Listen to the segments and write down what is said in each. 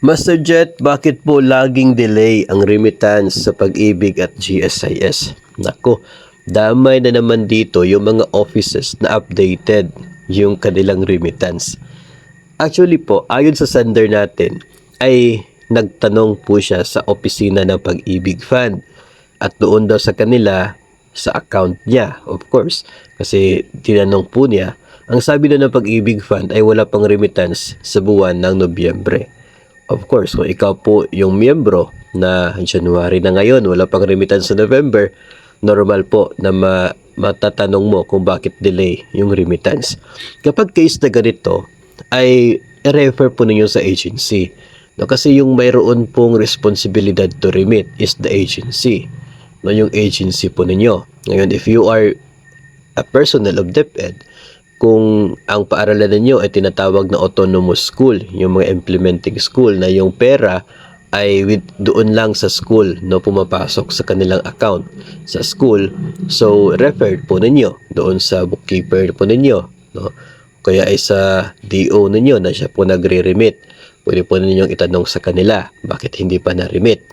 Master Jet, bakit po laging delay ang remittance sa Pag-ibig at GSIS? Nako, damay na naman dito yung mga offices na updated yung kanilang remittance. Actually po, ayon sa sender natin, ay nagtanong po siya sa opisina ng Pag-ibig Fund at doon daw sa kanila sa account niya, of course, kasi tinanong po niya. Ang sabi na ng Pag-ibig Fund ay wala pang remittance sa buwan ng Nobyembre. Of course, kung ikaw po yung miyembro na January na ngayon, wala pang remittance sa November, normal po na matatanong mo kung bakit delay yung remittance. Kapag case na ganito, ay i-refer po ninyo sa agency. No, kasi yung mayroon pong responsibilidad to remit is the agency. No, yung agency po ninyo. Ngayon, if you are a personnel of DepEd, kung ang paaralan ninyo ay tinatawag na autonomous school, yung mga implementing school na yung pera ay doon lang sa school, no, pumapasok sa kanilang account sa school, so referred po ninyo doon sa bookkeeper po ninyo, no, kaya ay sa DO ninyo na siya po nagre-remit. Pwede po ninyong itanong sa kanila bakit hindi pa na-remit.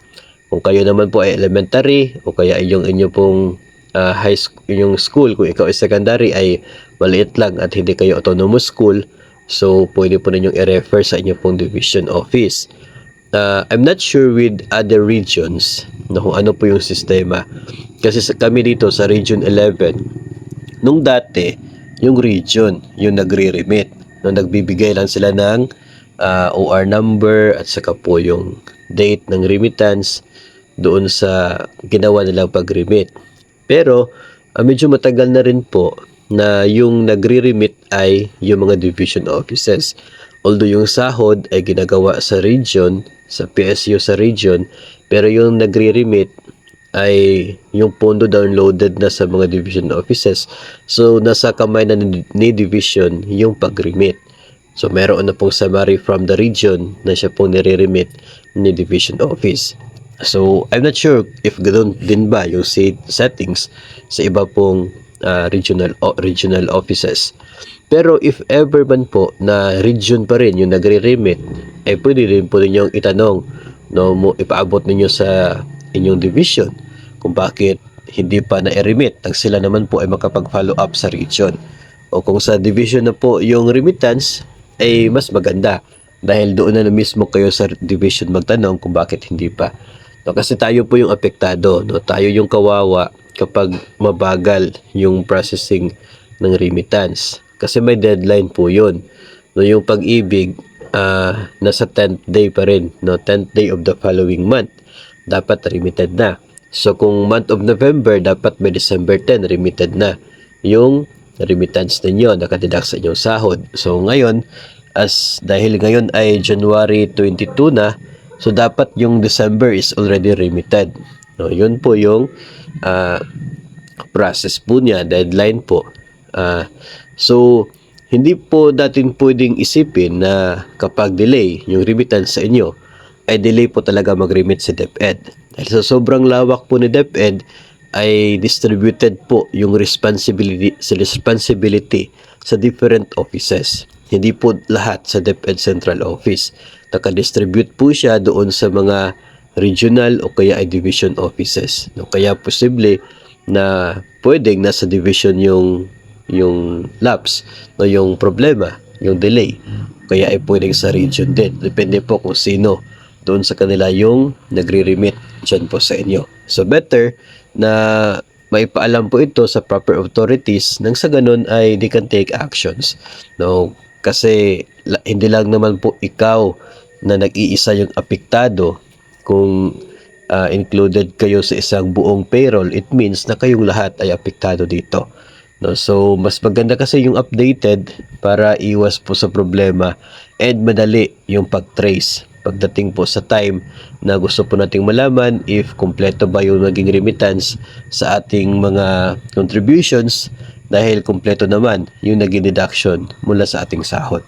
Kung kayo naman po ay elementary o kaya yung inyo pong high school, yung school, kung ikaw ay secondary ay maliit lang at hindi kayo autonomous school, so pwede po ninyong i-refer sa inyong pong division office. I'm not sure with other regions na kung ano po yung sistema. Kasi kami dito sa Region 11, nung dati, yung region, yung nagre-remit. No, nagbibigay lang sila ng OR number at saka po yung date ng remittance doon sa ginawa nilang pag-remit. Pero medyo matagal na rin po na yung nagre-remit ay yung mga division offices. Although yung sahod ay ginagawa sa region, sa PSU sa region, pero yung nagre-remit ay yung pondo downloaded na sa mga division offices. So nasa kamay na ni division yung pag-remit. So meron na pong summary from the region na siya pong nire-remit ni division office. So I'm not sure if ganoon din ba yung settings sa iba pong regional offices. Pero if ever man po na region pa rin yung nagre-remit, ay pwede rin po ninyong itanong, no, ipaabot ninyo sa inyong division kung bakit hindi pa na-remit nang sila naman po ay makapag-follow up sa region. O kung sa division na po yung remittance, ay mas maganda dahil doon na mismo kayo sa division magtanong kung bakit hindi pa. No, kasi tayo po yung apektado, no? Tayo yung kawawa kapag mabagal yung processing ng remittance. Kasi may deadline po yun. No, yung Pag-ibig, nasa 10th day pa rin. No? 10th day of the following month. Dapat remitted na. So kung month of November, dapat by December 10, remitted na yung remittance ninyo, nakadeduct sa inyong sahod. So ngayon, dahil ngayon ay January 22 na, so dapat yung December is already remitted. No, yun po yung process po niya, deadline po. So hindi po natin pwedeng isipin na kapag delay yung remittance sa inyo, ay delay po talaga mag-remit si DepEd. Dahil sa sobrang lawak po ni DepEd, ay distributed po yung responsibility sa different offices. Hindi po lahat sa DepEd Central Office. Naka-distribute po siya doon sa mga regional o kaya ay division offices. No, kaya posible na pwedeng nasa division yung lapse, no, yung problema, yung delay. Kaya ay pwedeng sa region din. Depende po kung sino doon sa kanila yung nagre-remit dyan po sa inyo. So better na maipaalam po ito sa proper authorities nang sa ganun ay they can take actions. No, kasi hindi lang naman po ikaw na nag-iisa yung apektado. Kung included kayo sa isang buong payroll, it means na kayong lahat ay apektado dito. No, so mas maganda kasi yung updated para iwas po sa problema and madali yung pag-trace pagdating po sa time na gusto po nating malaman if kompleto ba yung naging remittance sa ating mga contributions dahil kompleto naman yung naging deduction mula sa ating sahod.